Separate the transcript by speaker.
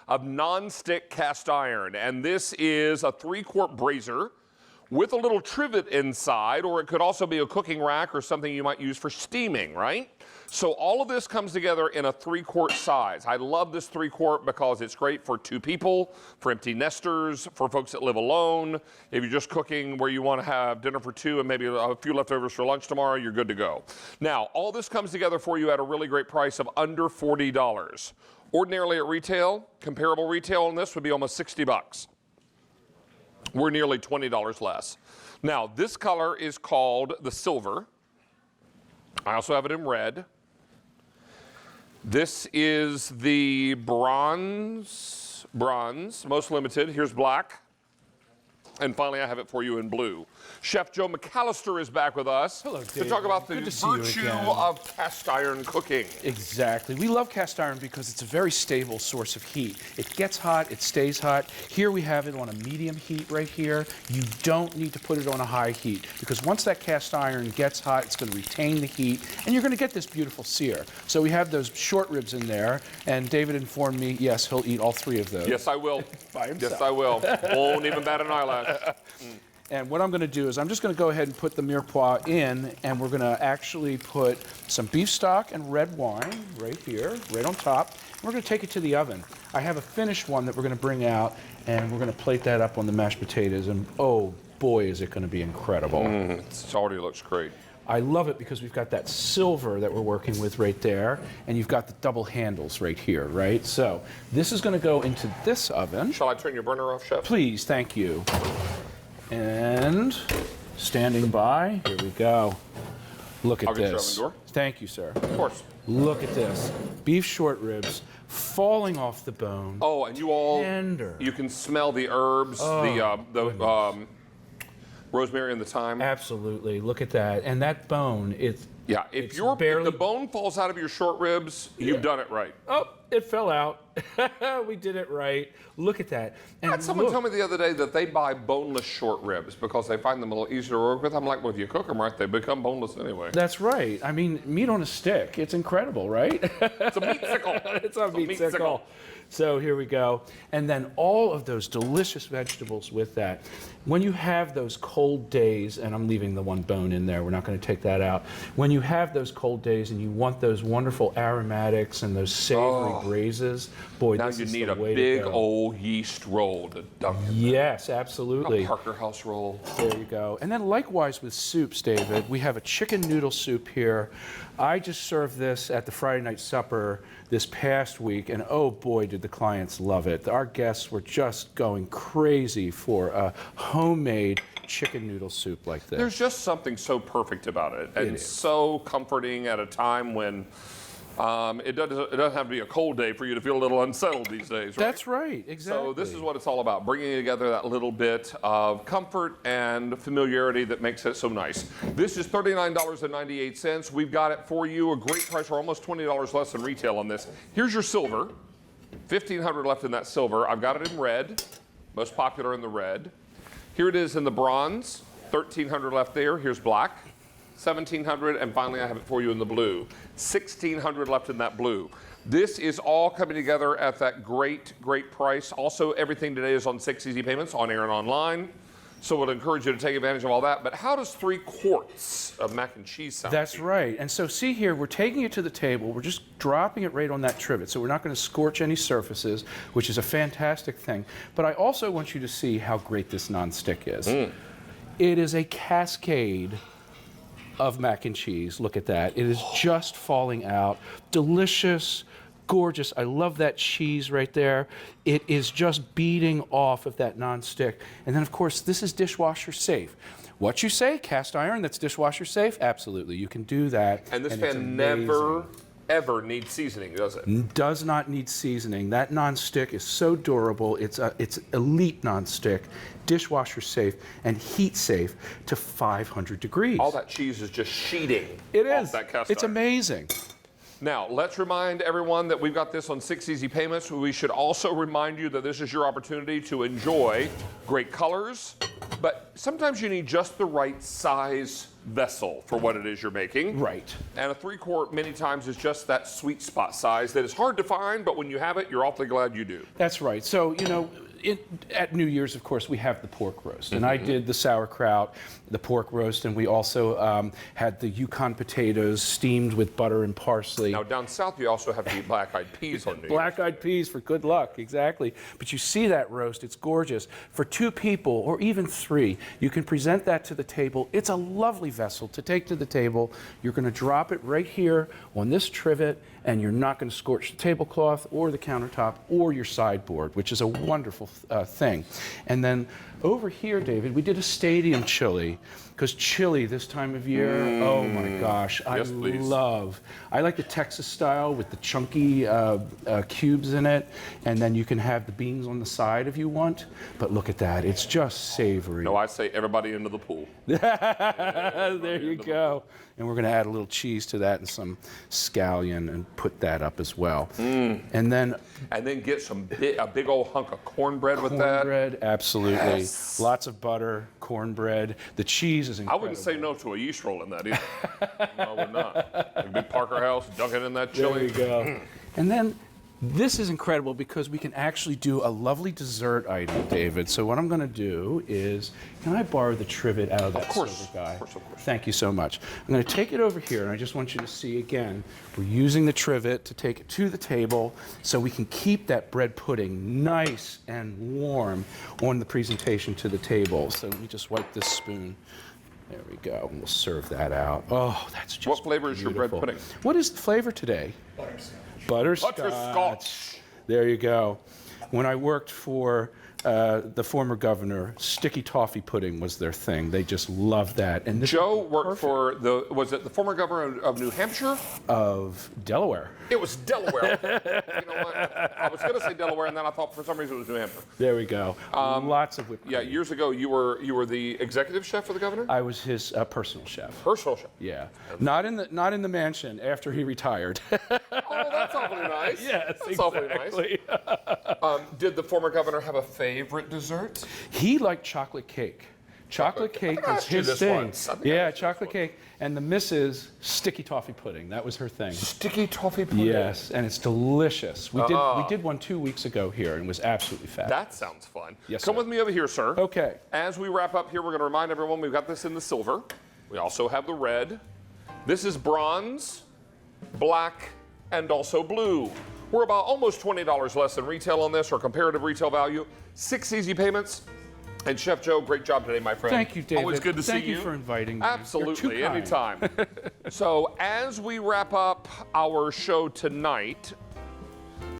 Speaker 1: of non-stick cast iron. And this is a 3-quart Braiser with a little trivet inside, or it could also be a cooking rack or something you might use for steaming, right? So all of this comes together in a 3-quart size. I love this 3-quart because it's great for 2 people, for empty nesters, for folks that live alone. If you're just cooking where you want to have dinner for 2 and maybe a few leftovers for lunch tomorrow, you're good to go. Now, all this comes together for you at a really great price of under $40. Ordinarily at retail, comparable retail on this would be almost 60 bucks. We're nearly $20 less. Now, this color is called the silver. I also have it in red. This is the bronze, most limited. Here's black. And finally, I have it for you in blue. Chef Joe McAllister is back with us.
Speaker 2: Hello, David.
Speaker 1: To talk about the virtue of cast iron cooking.
Speaker 2: Exactly. We love cast iron because it's a very stable source of heat. It gets hot, it stays hot. Here we have it on a medium heat right here. You don't need to put it on a high heat because once that cast iron gets hot, it's going to retain the heat and you're going to get this beautiful sear. So we have those short ribs in there, and David informed me, yes, he'll eat all 3 of those.
Speaker 1: Yes, I will.
Speaker 2: By himself.
Speaker 1: Yes, I will. Won't even bat an eyelash.
Speaker 2: And what I'm going to do is I'm just going to go ahead and put the mirepoix in, and we're going to actually put some beef stock and red wine right here, right on top. And we're going to take it to the oven. I have a finished one that we're going to bring out, and we're going to plate that up on the mashed potatoes, and oh boy, is it going to be incredible.
Speaker 1: It already looks great.
Speaker 2: I love it because we've got that silver that we're working with right there, and you've got the double handles right here, right? So this is going to go into this oven.
Speaker 1: Shall I turn your burner off, Chef?
Speaker 2: Please, thank you. And standing by, here we go. Look at
Speaker 1: I'll get your
Speaker 2: this.
Speaker 1: oven door.
Speaker 2: Thank you, sir.
Speaker 1: Of course.
Speaker 2: Look at this. Beef short ribs falling off the bone.
Speaker 1: Oh, and you all,
Speaker 2: Tender.
Speaker 1: you can smell the herbs, the rosemary and the thyme.
Speaker 2: Absolutely. Look at that. And that bone, it's
Speaker 1: Yeah, if the bone falls out of your short ribs, you've done it right.
Speaker 2: Oh, it fell out. We did it right. Look at that.
Speaker 1: I had someone tell me the other day that they buy boneless short ribs because they find them a little easier to work with. I'm like, well, if you cook them right, they become boneless anyway.
Speaker 2: That's right. I mean, meat on a stick. It's incredible, right?
Speaker 1: It's a meat sickle.
Speaker 2: It's a meat sickle. So here we go. And then all of those delicious vegetables with that. When you have those cold days, and I'm leaving the one bone in there, we're not going to take that out. When you have those cold days and you want those wonderful aromatics and those savory braises, boy,
Speaker 1: now
Speaker 2: this
Speaker 1: you
Speaker 2: is
Speaker 1: need
Speaker 2: the
Speaker 1: a
Speaker 2: way
Speaker 1: big
Speaker 2: to go.
Speaker 1: old yeast roll to dunk in.
Speaker 2: Yes, absolutely.
Speaker 1: A Parker House roll.
Speaker 2: There you go. And then likewise with soups, David, we have a chicken noodle soup here. I just served this at the Friday night supper this past week, and oh boy, did the clients love it. Our guests were just going crazy for a homemade chicken noodle soup like this.
Speaker 1: There's just something so perfect about it, and so comforting at a time when it doesn't have to be a cold day for you to feel a little unsettled these days, right?
Speaker 2: That's right, exactly.
Speaker 1: So this is what it's all about, bringing together that little bit of comfort and familiarity that makes it so nice. This is $39.98. We've got it for you, a great price. We're almost $20 less than retail on this. Here's your silver, $1,500 left in that silver. I've got it in red, most popular in the red. Here it is in the bronze, $1,300 left there. Here's black. $1,700, and finally I have it for you in the blue. $1,600 left in that blue. This is all coming together at that great, great price. Also, everything today is on 6 easy payments on air and online. So we'll encourage you to take advantage of all that. But how does 3 quarts of mac and cheese sound?
Speaker 2: That's right. And so see here, we're taking it to the table. We're just dropping it right on that trivet. So we're not going to scorch any surfaces, which is a fantastic thing. But I also want you to see how great this nonstick is. It is a cascade of mac and cheese. Look at that. It is just falling out. Delicious, gorgeous. I love that cheese right there. It is just beating off of that nonstick. And then, of course, this is dishwasher safe. What you say, cast iron, that's dishwasher safe? Absolutely, you can do that.
Speaker 1: And this pan never, ever needs seasoning, does it?
Speaker 2: Does not need seasoning. That nonstick is so durable. It's elite nonstick, dishwasher safe, and heat safe to 500 degrees.
Speaker 1: All that cheese is just sheeting
Speaker 2: off
Speaker 1: that cast
Speaker 2: It's
Speaker 1: iron.
Speaker 2: amazing.
Speaker 1: Now, let's remind everyone that we've got this on 6 easy payments. We should also remind you that this is your opportunity to enjoy great colors, but sometimes you need just the right size vessel for what it is you're making.
Speaker 2: Right.
Speaker 1: And a 3-quart many times is just that sweet spot size that is hard to find, but when you have it, you're awfully glad you do.
Speaker 2: That's right. So, you know, at New Year's, of course, we have the pork roast. And I did the sauerkraut, the pork roast, and we also had the Yukon potatoes steamed with butter and parsley.
Speaker 1: Now, down south, you also have the black-eyed peas on New Year's.
Speaker 2: Black-eyed peas for good luck, exactly. But you see that roast, it's gorgeous. For 2 people, or even 3, you can present that to the table. It's a lovely vessel to take to the table. You're going to drop it right here on this trivet, and you're not going to scorch the tablecloth or the countertop or your sideboard, which is a wonderful thing. And then over here, David, we did a stadium chili, because chili this time of year, oh my gosh,
Speaker 1: Yes, please.
Speaker 2: I like the Texas style with the chunky cubes in it, and then you can have the beans on the side if you want, but look at that, it's just savory.
Speaker 1: No, I say everybody into the pool.
Speaker 2: There you go. And we're going to add a little cheese to that and some scallion and put that up as well. And then
Speaker 1: get a big old hunk of cornbread with that.
Speaker 2: cornbread, absolutely.
Speaker 1: Yes.
Speaker 2: Lots of butter, cornbread. The cheese is
Speaker 1: I
Speaker 2: incredible.
Speaker 1: wouldn't say no to a yeast roll in that either. No, I would not. Like a big Parker House, dunk it in that chili.
Speaker 2: There you go. And then this is incredible because we can actually do a lovely dessert item, David. So what I'm going to do is, can I borrow the trivet out of that silver guy?
Speaker 1: Of course.
Speaker 2: Thank you so much. I'm going to take it over here, and I just want you to see again, we're using the trivet to take it to the table so we can keep that bread pudding nice and warm on the presentation to the table. So let me just wipe this spoon. There we go, and we'll serve that out. Oh, that's just
Speaker 1: What flavor is your bread
Speaker 2: beautiful.
Speaker 1: pudding?
Speaker 2: What is the flavor today? Butterscotch.
Speaker 1: Butterscotch.
Speaker 2: There you go. When I worked for the former governor, sticky toffee pudding was their thing. They just loved that. And this
Speaker 1: Joe worked for was it the former governor of New Hampshire?
Speaker 2: of Delaware.
Speaker 1: It was Delaware. You know what? I was going to say Delaware, and then I thought for some reason it was New Hampshire.
Speaker 2: There we go. Lots of whipped
Speaker 1: Yeah,
Speaker 2: cream.
Speaker 1: years ago you were the executive chef for the governor?
Speaker 2: I was his personal chef.
Speaker 1: Personal chef.
Speaker 2: Yeah, not in the mansion after he retired.
Speaker 1: Oh, that's awfully nice.
Speaker 2: Yes,
Speaker 1: that's awfully
Speaker 2: exactly.
Speaker 1: nice. Did the former governor have a favorite dessert?
Speaker 2: He liked chocolate cake. Chocolate cake
Speaker 1: I
Speaker 2: was
Speaker 1: asked you
Speaker 2: his
Speaker 1: this
Speaker 2: thing.
Speaker 1: once. I think I
Speaker 2: Yeah,
Speaker 1: asked you
Speaker 2: chocolate cake. And the missus, sticky toffee pudding. That was her thing.
Speaker 1: Sticky toffee pudding.
Speaker 2: Yes, and it's delicious. We did one 2 weeks ago here, and it was absolutely fabulous.
Speaker 1: That sounds fun.
Speaker 2: Yes,
Speaker 1: Come
Speaker 2: sir.
Speaker 1: with me over here, sir.
Speaker 2: Okay.
Speaker 1: As we wrap up here, we're going to remind everyone we've got this in the silver. We also have the red. This is bronze, black, and also blue. We're about almost $20 less than retail on this, or comparative retail value. 6 easy payments. And Chef Joe, great job today, my friend.
Speaker 2: Thank you, David.
Speaker 1: Always good to see you.
Speaker 2: Thank you for inviting me.
Speaker 1: Absolutely,
Speaker 2: You're too kind.
Speaker 1: anytime. So as we wrap up our show tonight,